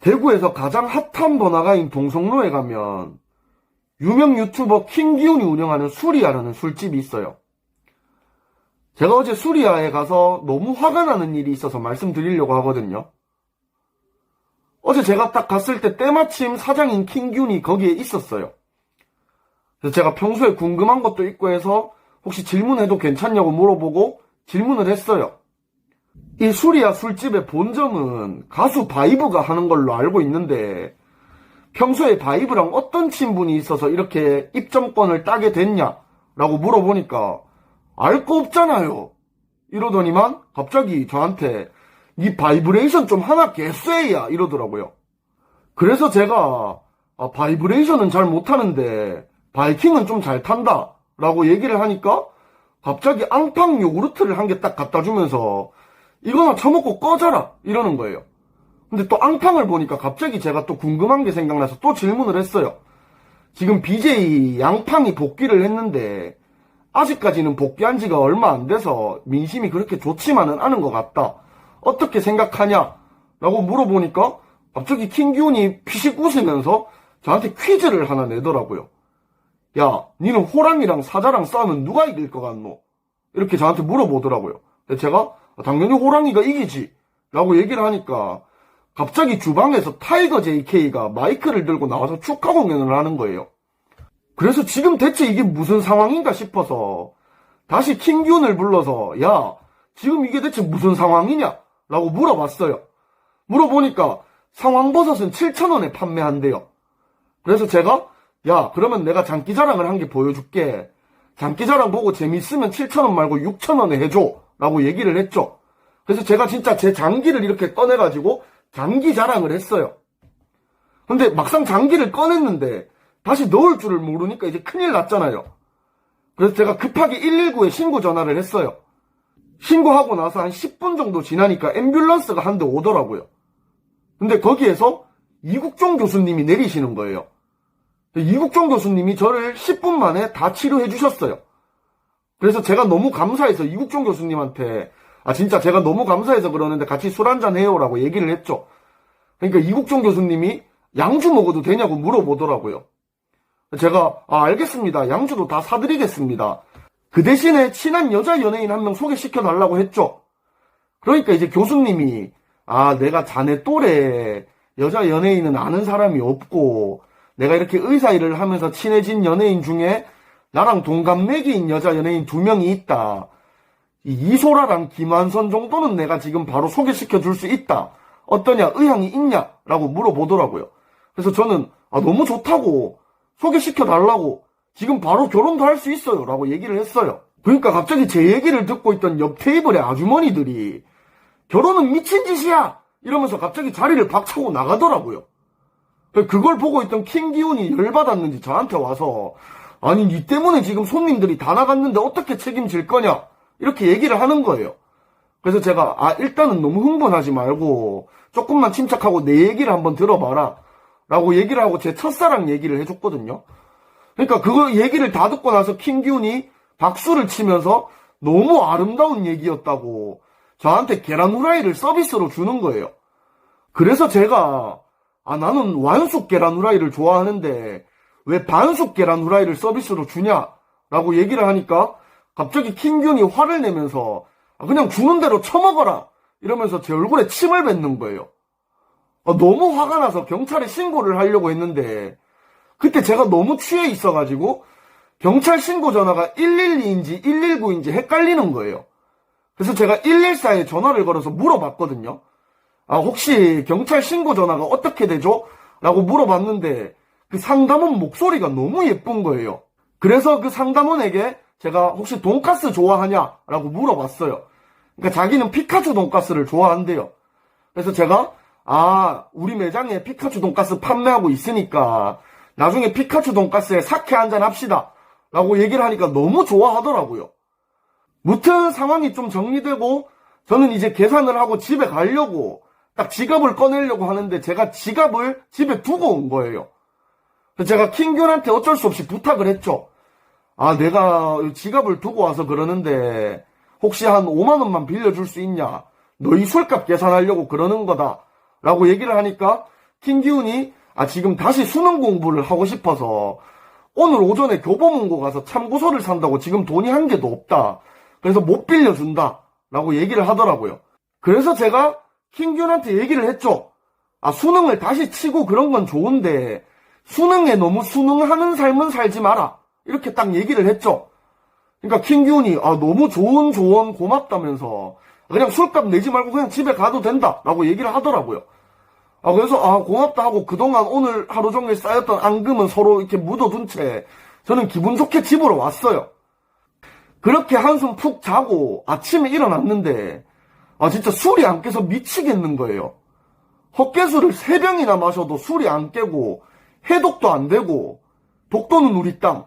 대구에서 가장 핫한 번화가인 동성로에 가면 유명 유튜버 킹기훈이 운영하는 수리아라는 술집이 있어요. 제가 어제 수리아에 가서 너무 화가 나는 일이 있어서 말씀드리려고 하거든요. 어제 제가 딱 갔을 때 때마침 사장인 킹기훈이 거기에 있었어요. 그래서 제가 평소에 궁금한 것도 있고 해서 혹시 질문해도 괜찮냐고 물어보고 질문을 했어요. 이 수리아 술집의 본점은 가수 바이브가 하는 걸로 알고 있는데 평소에 바이브랑 어떤 친분이 있어서 이렇게 입점권을 따게 됐냐라고 물어보니까 알 거 없잖아요 이러더니만 갑자기 저한테 니 바이브레이션 좀 하나 개쎄야 이러더라고요. 그래서 제가 바이브레이션은 잘 못하는데 바이킹은 좀 잘 탄다 라고 얘기를 하니까 갑자기 앙팡 요구르트를 한 개 딱 갖다 주면서 이거나 처먹고 꺼져라 이러는 거예요. 근데 또 앙팡을 보니까 갑자기 제가 또 궁금한 게 생각나서 또 질문을 했어요. 지금 BJ 양팡이 복귀를 했는데 아직까지는 복귀한 지가 얼마 안 돼서 민심이 그렇게 좋지만은 않은 것 같다. 어떻게 생각하냐? 라고 물어보니까 갑자기 킹기훈이 피식 웃으면서 저한테 퀴즈를 하나 내더라고요. 야, 니는 호랑이랑 사자랑 싸우면 누가 이길 것 같노? 이렇게 저한테 물어보더라고요. 제가 당연히 호랑이가 이기지 라고 얘기를 하니까 갑자기 주방에서 타이거 JK가 마이크를 들고 나와서 축하 공연을 하는 거예요. 그래서 지금 대체 이게 무슨 상황인가 싶어서 다시 킹기훈을 불러서 야, 지금 이게 대체 무슨 상황이냐? 라고 물어봤어요. 물어보니까 상황버섯은 7,000원에 판매한대요. 그래서 제가 야, 그러면 내가 장기자랑을 한 개 보여줄게. 장기자랑 보고 재밌으면 7,000원 말고 6,000원에 해줘 라고 얘기를 했죠. 그래서 제가 진짜 제 장기를 이렇게 꺼내가지고 장기자랑을 했어요. 근데 막상 장기를 꺼냈는데 다시 넣을 줄을 모르니까 이제 큰일 났잖아요. 그래서 제가 급하게 119에 신고 전화를 했어요. 신고하고 나서 한 10분 정도 지나니까 앰뷸런스가 한 대 오더라고요. 근데 거기에서 이국종 교수님이 내리시는 거예요. 이국종 교수님이 저를 10분 만에 다 치료해 주셨어요. 그래서 제가 너무 감사해서 이국종 교수님한테 진짜 제가 너무 감사해서 그러는데 같이 술 한잔 해요 라고 얘기를 했죠. 그러니까 이국종 교수님이 양주 먹어도 되냐고 물어보더라고요. 제가 알겠습니다. 양주도 다 사드리겠습니다. 그 대신에 친한 여자 연예인 한 명 소개시켜 달라고 했죠. 그러니까 이제 교수님이 내가 자네 또래 여자 연예인은 아는 사람이 없고 내가 이렇게 의사 일을 하면서 친해진 연예인 중에 나랑 동갑내기인 여자 연예인 2명이 있다. 이소라랑 김한선 정도는 내가 지금 바로 소개시켜 줄 수 있다. 어떠냐? 의향이 있냐? 라고 물어보더라고요. 그래서 저는 너무 좋다고 소개시켜 달라고 지금 바로 결혼도 할 수 있어요 라고 얘기를 했어요. 그러니까 갑자기 제 얘기를 듣고 있던 옆 테이블의 아주머니들이 결혼은 미친 짓이야 이러면서 갑자기 자리를 박차고 나가더라고요. 그걸 보고 있던 킹기훈이 열받았는지 저한테 와서 아니 니 때문에 지금 손님들이 다 나갔는데 어떻게 책임질 거냐 이렇게 얘기를 하는 거예요. 그래서 제가 일단은 너무 흥분하지 말고 조금만 침착하고 내 얘기를 한번 들어봐라 라고 얘기를 하고 제 첫사랑 얘기를 해줬거든요. 그러니까 그거 얘기를 다 듣고 나서 킹기훈이 박수를 치면서 너무 아름다운 얘기였다고 저한테 계란 후라이를 서비스로 주는 거예요. 그래서 제가 나는 완숙 계란 후라이를 좋아하는데 왜 반숙 계란 후라이를 서비스로 주냐 라고 얘기를 하니까 갑자기 킹기훈이 화를 내면서 그냥 주는 대로 처먹어라 이러면서 제 얼굴에 침을 뱉는 거예요. 너무 화가 나서 경찰에 신고를 하려고 했는데 그때 제가 너무 취해 있어가지고 경찰 신고 전화가 112인지 119인지 헷갈리는 거예요. 그래서 제가 114에 전화를 걸어서 물어봤거든요. 혹시 경찰 신고 전화가 어떻게 되죠? 라고 물어봤는데 그 상담원 목소리가 너무 예쁜 거예요. 그래서 그 상담원에게 제가 혹시 돈가스 좋아하냐? 라고 물어봤어요. 그러니까 자기는 피카츄 돈가스를 좋아한대요. 그래서 제가 우리 매장에 피카츄 돈가스 판매하고 있으니까 나중에 피카츄 돈가스에 사케 한잔 합시다 라고 얘기를 하니까 너무 좋아하더라고요. 무튼 상황이 좀 정리되고 저는 이제 계산을 하고 집에 가려고 딱 지갑을 꺼내려고 하는데 제가 지갑을 집에 두고 온 거예요. 그래서 제가 킹균한테 어쩔 수 없이 부탁을 했죠. 아, 내가 지갑을 두고 와서 그러는데 혹시 한 5만 원만 빌려줄 수 있냐? 너희 술값 계산하려고 그러는 거다. 라고 얘기를 하니까 김기훈이 지금 다시 수능 공부를 하고 싶어서 오늘 오전에 교보문고 가서 참고서를 산다고 지금 돈이 한 개도 없다. 그래서 못 빌려준다. 라고 얘기를 하더라고요. 그래서 제가 김기훈한테 얘기를 했죠. 수능을 다시 치고 그런 건 좋은데 수능에 너무 순응하는 삶은 살지 마라. 이렇게 딱 얘기를 했죠. 그러니까 김기훈이 너무 좋은 조언 고맙다면서 그냥 술값 내지 말고 그냥 집에 가도 된다. 라고 얘기를 하더라고요. 그래서 고맙다 하고 그동안 오늘 하루 종일 쌓였던 앙금은 서로 이렇게 묻어둔 채 저는 기분 좋게 집으로 왔어요. 그렇게 한숨 푹 자고 아침에 일어났는데 진짜 술이 안 깨서 미치겠는 거예요. 헛개술을 3병이나 마셔도 술이 안 깨고 해독도 안 되고 독도는 우리 땅